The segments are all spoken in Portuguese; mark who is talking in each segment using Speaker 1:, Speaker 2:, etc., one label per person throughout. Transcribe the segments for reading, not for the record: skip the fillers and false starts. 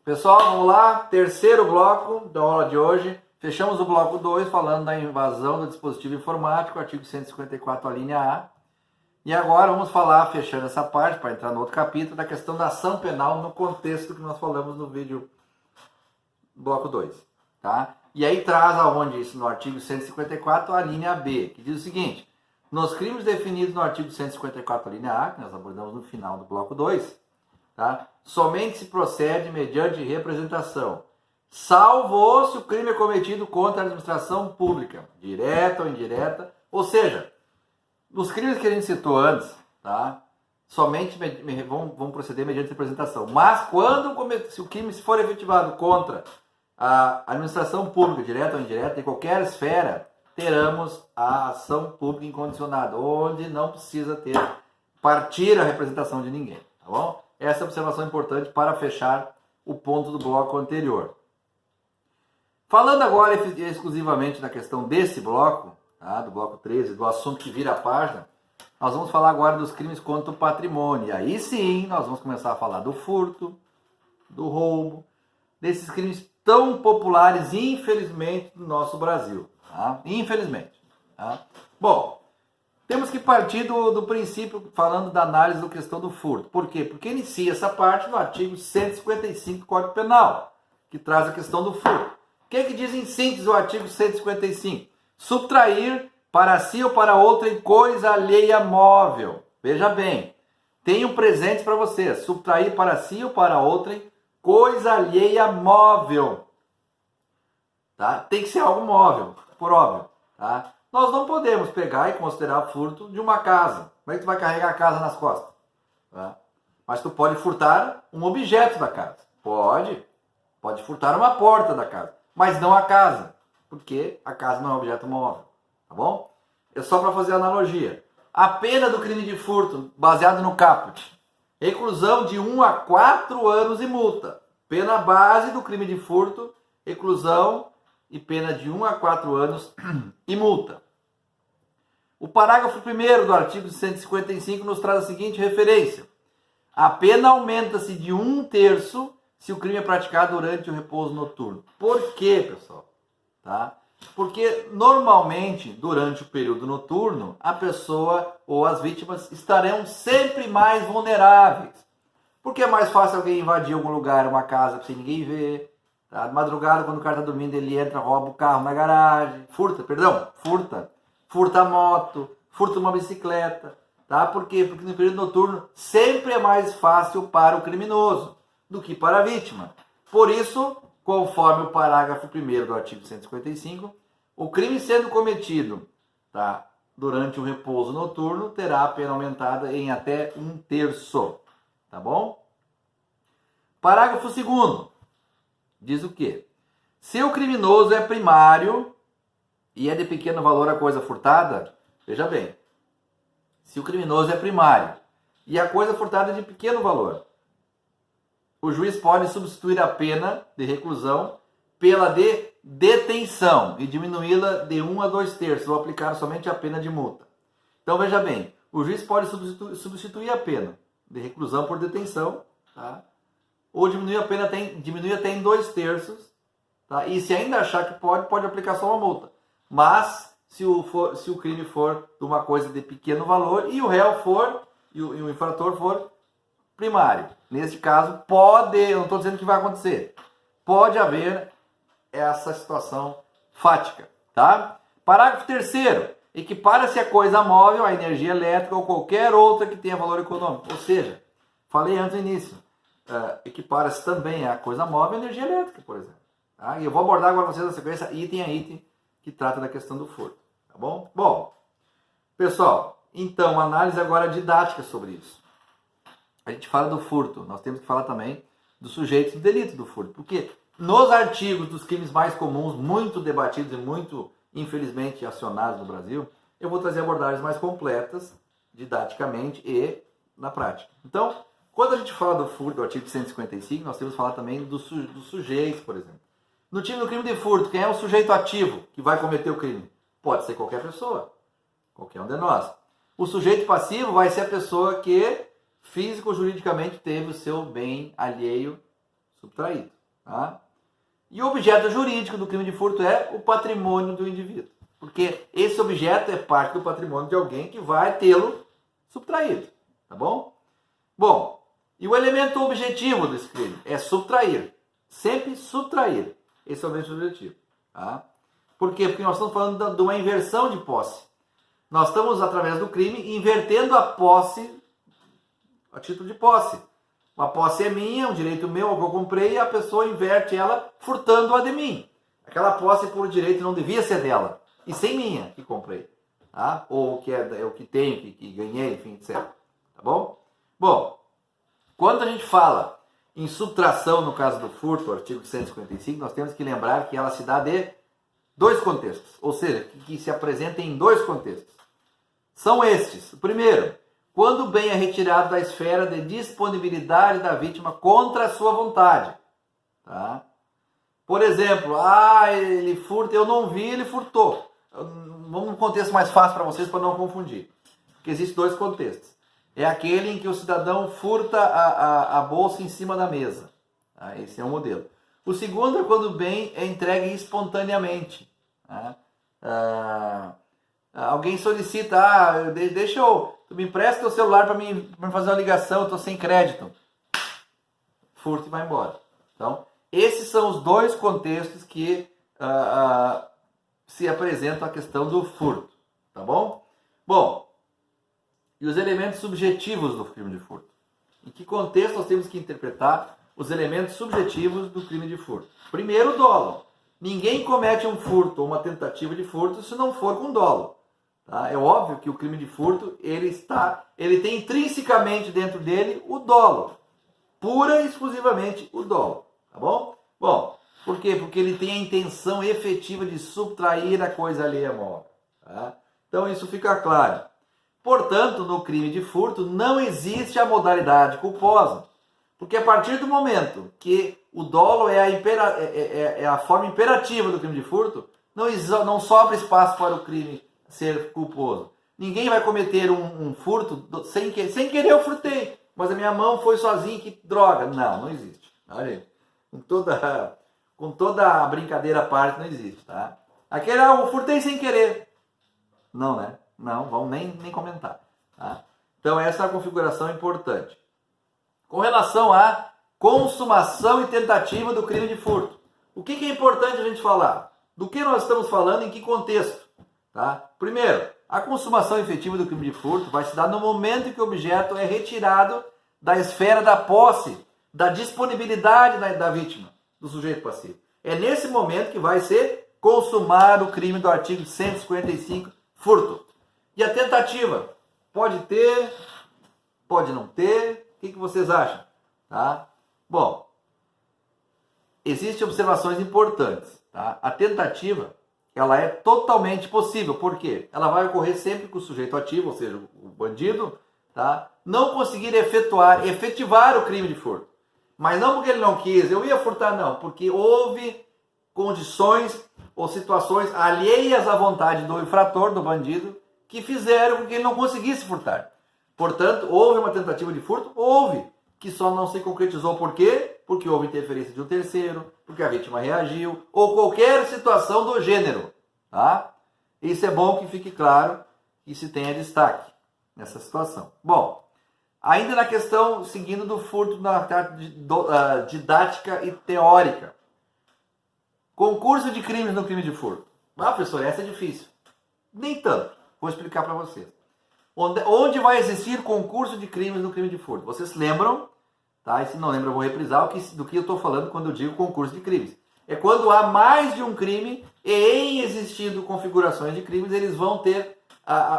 Speaker 1: Pessoal, vamos lá, terceiro bloco da aula de hoje. Fechamos o bloco 2 falando da invasão do dispositivo informático, artigo 154, a linha A. E agora vamos falar, fechando essa parte, para entrar no outro capítulo, da questão da ação penal no contexto que nós falamos no vídeo bloco 2. Tá? E aí traz aonde isso no artigo 154, a linha B, que diz o seguinte: nos crimes definidos no artigo 154, a linha A, que nós abordamos no final do bloco 2, tá? Somente se procede mediante representação, salvo se o crime é cometido contra a administração pública, direta ou indireta, ou seja, nos crimes que a gente citou antes, tá? Somente vão proceder mediante representação. Mas se o crime for efetivado contra a administração pública, direta ou indireta, em qualquer esfera, teremos a ação pública incondicionada, onde não precisa partir a representação de ninguém, tá bom? Essa é a observação importante para fechar o ponto do bloco anterior. Falando agora exclusivamente na questão desse bloco, tá, do bloco 13, do assunto que vira a página, nós vamos falar agora dos crimes contra o patrimônio. E aí sim, nós vamos começar a falar do furto, do roubo, desses crimes tão populares, infelizmente, no nosso Brasil. Tá? Infelizmente. Tá? Bom, temos que partir do princípio, falando da análise da questão do furto. Por quê? Porque inicia essa parte no artigo 155 do Código Penal, que traz a questão do furto. O que diz em síntese o artigo 155? Subtrair para si ou para outrem coisa alheia móvel. Veja bem, tenho presentes para você. Subtrair para si ou para outrem coisa alheia móvel. Tá? Tem que ser algo móvel, por óbvio. Tá? Nós não podemos pegar e considerar furto de uma casa. Como é que tu vai carregar a casa nas costas? Tá? Mas tu pode furtar um objeto da casa. Pode furtar uma porta da casa. Mas não a casa. Porque a casa não é um objeto móvel. Tá bom? É só para fazer analogia. A pena do crime de furto, baseado no caput, reclusão de 1 a 4 anos e multa. Pena base do crime de furto, reclusão e pena de 1 a 4 anos e multa. O parágrafo 1º do artigo 155 nos traz a seguinte referência: a pena aumenta-se de 1/3 se o crime é praticado durante o repouso noturno. Por quê, pessoal? Tá? Porque normalmente, durante o período noturno, a pessoa ou as vítimas estarão sempre mais vulneráveis. Porque é mais fácil alguém invadir algum lugar, uma casa, sem ninguém ver. Tá? De madrugada, quando o cara está dormindo, ele entra, rouba o carro na garagem. Furta a moto, furta uma bicicleta. Tá? Por quê? Porque no período noturno sempre é mais fácil para o criminoso do que para a vítima. Por isso, conforme o parágrafo 1º do artigo 155, o crime sendo cometido, tá, durante o repouso noturno terá a pena aumentada em até 1/3. Tá bom? Parágrafo 2º. Diz o quê? Se o criminoso é primário e é de pequeno valor a coisa furtada, veja bem, se o criminoso é primário e a coisa furtada é de pequeno valor, o juiz pode substituir a pena de reclusão pela de detenção e diminuí-la de 1 a 2/3, ou aplicar somente a pena de multa. Então veja bem, o juiz pode substituir a pena de reclusão por detenção, tá? Ou diminuir a pena até em 2/3, tá? E se ainda achar que pode aplicar só uma multa. Mas se o crime for de uma coisa de pequeno valor e o réu for, e o infrator for primário. Neste caso, eu não estou dizendo que vai acontecer, pode haver essa situação fática. Tá? Parágrafo 3º. Equipara-se a coisa móvel, a energia elétrica ou qualquer outra que tenha valor econômico. Ou seja, falei antes no início, equipara-se também a coisa móvel, a energia elétrica, por exemplo. Tá? E eu vou abordar agora vocês na sequência, item a item, que trata da questão do furto. Tá bom? Bom, pessoal, então, análise agora didática sobre isso. A gente fala do furto, nós temos que falar também do sujeito do delito do furto. Porque nos artigos dos crimes mais comuns, muito debatidos e muito, infelizmente, acionados no Brasil, eu vou trazer abordagens mais completas, didaticamente e na prática. Então, quando a gente fala do furto, do artigo 155, nós temos que falar também dos sujeitos, por exemplo. No crime de furto, quem é o sujeito ativo que vai cometer o crime? Pode ser qualquer pessoa, qualquer um de nós. O sujeito passivo vai ser a pessoa que físico ou juridicamente teve o seu bem alheio subtraído. Tá? E o objeto jurídico do crime de furto é o patrimônio do indivíduo. Porque esse objeto é parte do patrimônio de alguém que vai tê-lo subtraído. Tá bom? Bom, e o elemento objetivo desse crime é subtrair. Sempre subtrair. Esse é o elemento objetivo. Tá? Por quê? Porque nós estamos falando de uma inversão de posse. Nós estamos, através do crime, invertendo a posse, a título de posse. Uma posse é minha, um direito meu, que eu comprei, e a pessoa inverte ela furtando-a de mim. Aquela posse por direito não devia ser dela, e sem minha, que comprei. Tá? Ou que é o que tenho, que ganhei, enfim, etc. Tá bom? Bom, quando a gente fala em subtração, no caso do furto, o artigo 155, nós temos que lembrar que ela se dá de dois contextos, ou seja, que se apresenta em dois contextos. São estes. O primeiro, quando o bem é retirado da esfera de disponibilidade da vítima contra a sua vontade. Tá? Por exemplo, ele furta, eu não vi, ele furtou. Vamos num contexto mais fácil para vocês, para não confundir. Porque existem dois contextos. É aquele em que o cidadão furta a bolsa em cima da mesa. Tá? Esse é um modelo. O segundo é quando o bem é entregue espontaneamente. Tá? Alguém solicita, tu me empresta teu celular para mim fazer uma ligação, eu estou sem crédito. Furto e vai embora. Então, esses são os dois contextos que se apresentam a questão do furto. Tá bom? Bom, e os elementos subjetivos do crime de furto? Em que contexto nós temos que interpretar os elementos subjetivos do crime de furto? Primeiro, o dolo. Ninguém comete um furto ou uma tentativa de furto se não for com dolo. Tá? É óbvio que o crime de furto, ele tem intrinsecamente dentro dele o dolo. Pura e exclusivamente o dolo. Tá bom? Bom, por quê? Porque ele tem a intenção efetiva de subtrair a coisa alheia à mora. Tá? Então isso fica claro. Portanto, no crime de furto não existe a modalidade culposa. Porque a partir do momento que o dolo é a forma imperativa do crime de furto, não sobra espaço para o crime ser culposo. Ninguém vai cometer um furto sem querer eu furtei, mas a minha mão foi sozinha, que droga. Não existe. Tá, gente? Com toda a brincadeira à parte, não existe. Tá? Aquele, eu furtei sem querer. Não, né? Não, vamos nem comentar. Tá? Então essa é a configuração importante. Com relação à consumação e tentativa do crime de furto. O que é importante a gente falar? Do que nós estamos falando, em que contexto? Tá? Primeiro, a consumação efetiva do crime de furto vai se dar no momento em que o objeto é retirado da esfera da posse, da disponibilidade da vítima, do sujeito passivo. É nesse momento que vai ser consumado o crime do artigo 155, furto. E a tentativa? Pode ter, pode não ter. O que vocês acham? Tá? Bom, existem observações importantes. Tá? A tentativa, ela é totalmente possível. Por quê? Ela vai ocorrer sempre com o sujeito ativo, ou seja, o bandido, tá? Não conseguir efetivar o crime de furto. Mas não porque ele não quis, eu ia furtar, não. Porque houve condições ou situações alheias à vontade do infrator, do bandido, que fizeram com que ele não conseguisse furtar. Portanto, houve uma tentativa de furto? Houve, que só não se concretizou. Por quê? Porque houve interferência de um terceiro, porque a vítima reagiu, ou qualquer situação do gênero. Tá? Isso é bom que fique claro e se tenha destaque nessa situação. Bom, ainda na questão, seguindo do furto na didática e teórica. Concurso de crimes no crime de furto. Professor, essa é difícil. Nem tanto. Vou explicar para vocês. Onde vai existir concurso de crimes no crime de furto? Vocês lembram? Tá? E se não lembram, eu vou reprisar do que eu estou falando quando eu digo concurso de crimes. É quando há mais de um crime e em existindo configurações de crimes, eles vão ter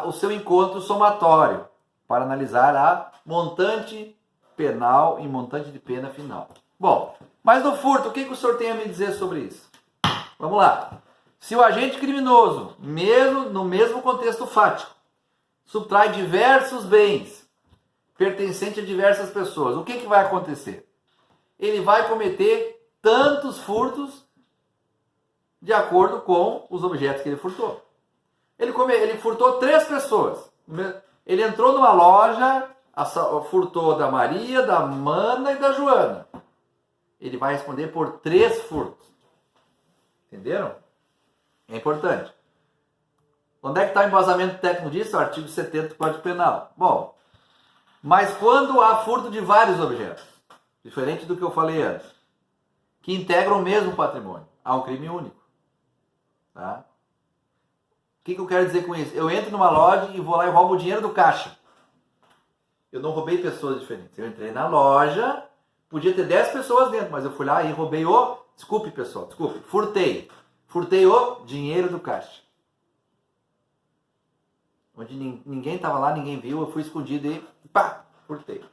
Speaker 1: o seu encontro somatório para analisar a montante penal e montante de pena final. Bom, mas no furto, o que o senhor tem a me dizer sobre isso? Vamos lá. Se o agente criminoso, mesmo no mesmo contexto fático, subtrai diversos bens pertencentes a diversas pessoas, o que vai acontecer? Ele vai cometer tantos furtos de acordo com os objetos que ele furtou. Ele furtou 3 pessoas. Ele entrou numa loja, furtou da Maria, da Mana e da Joana. ele vai responder por 3 furtos. Entenderam? É importante. Onde é que está o embasamento técnico disso? O artigo 70 do Código Penal. Bom, mas quando há furto de vários objetos, diferente do que eu falei antes, que integram o mesmo patrimônio, há um crime único. Tá? O que eu quero dizer com isso? Eu entro numa loja e vou lá e roubo o dinheiro do caixa. Eu não roubei pessoas diferentes. Eu entrei na loja, podia ter 10 pessoas dentro, mas eu fui lá e roubei desculpe pessoal, desculpe, furtei o dinheiro do caixa. Onde ninguém estava lá, ninguém viu, eu fui escondido e pá, furtei.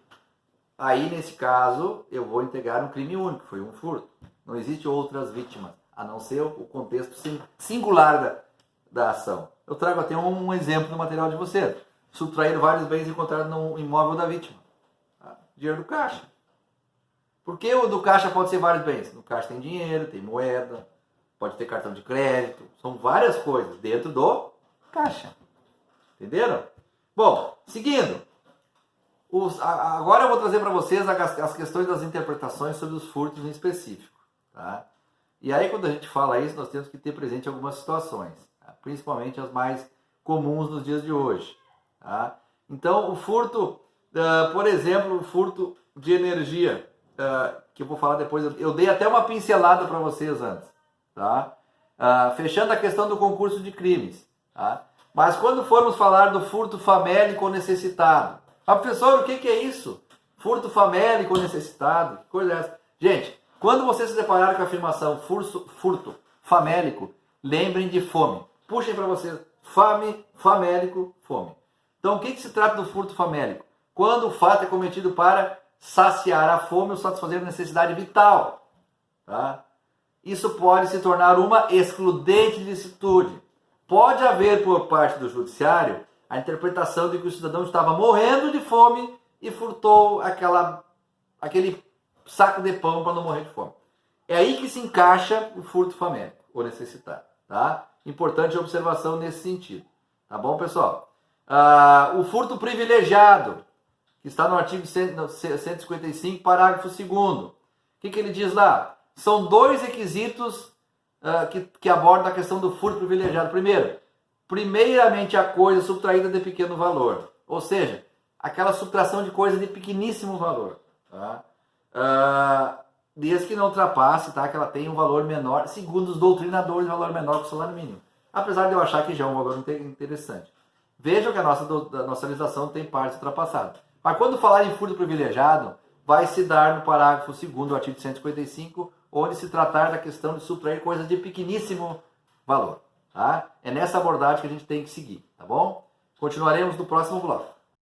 Speaker 1: Aí, nesse caso, eu vou integrar um crime único, foi um furto. Não existe outras vítimas, a não ser o contexto singular da ação. Eu trago até um exemplo no material de vocês. Subtrair vários bens encontrados no imóvel da vítima. Tá? Dinheiro do caixa. Por que o do caixa pode ser vários bens? No caixa tem dinheiro, tem moeda, pode ter cartão de crédito, são várias coisas dentro do caixa. Entenderam? Bom, seguindo. Agora eu vou trazer para vocês as questões das interpretações sobre os furtos em específico. Tá? E aí, quando a gente fala isso, nós temos que ter presente algumas situações, tá? Principalmente as mais comuns nos dias de hoje. Tá? Então, o furto, por exemplo, o furto de energia, que eu vou falar depois, eu dei até uma pincelada para vocês antes. Tá? Fechando a questão do concurso de crimes. Tá? Mas quando formos falar do furto famélico ou necessitado, professor, o que é isso? Furto famélico ou necessitado? Que coisa é essa? Gente, quando vocês se depararem com a afirmação furto famélico, lembrem de fome. Puxem para vocês. Famélico, fome. Então, o que se trata do furto famélico? Quando o fato é cometido para saciar a fome ou satisfazer a necessidade vital. Tá? Isso pode se tornar uma excludente de licitude. Pode haver, por parte do judiciário, a interpretação de que o cidadão estava morrendo de fome e furtou aquele saco de pão para não morrer de fome. É aí que se encaixa o furto famélico ou necessitado. Tá? Importante observação nesse sentido. Tá bom, pessoal? O furto privilegiado, que está no artigo 155, parágrafo 2º. O que ele diz lá? São 2 requisitos que abordam a questão do furto privilegiado. Primeiramente, a coisa subtraída de pequeno valor. Ou seja, aquela subtração de coisa de pequeníssimo valor. Tá? Desde que não ultrapasse, tá? Que ela tenha um valor menor, segundo os doutrinadores, um valor menor que o salário mínimo. Apesar de eu achar que já é um valor interessante. Vejam que a nossa legislação tem partes ultrapassadas. Mas quando falar em furto privilegiado, vai se dar no parágrafo 2º do artigo 155, onde se tratar da questão de subtrair coisas de pequeníssimo valor. Tá? É nessa abordagem que a gente tem que seguir, tá bom? Continuaremos no próximo bloco.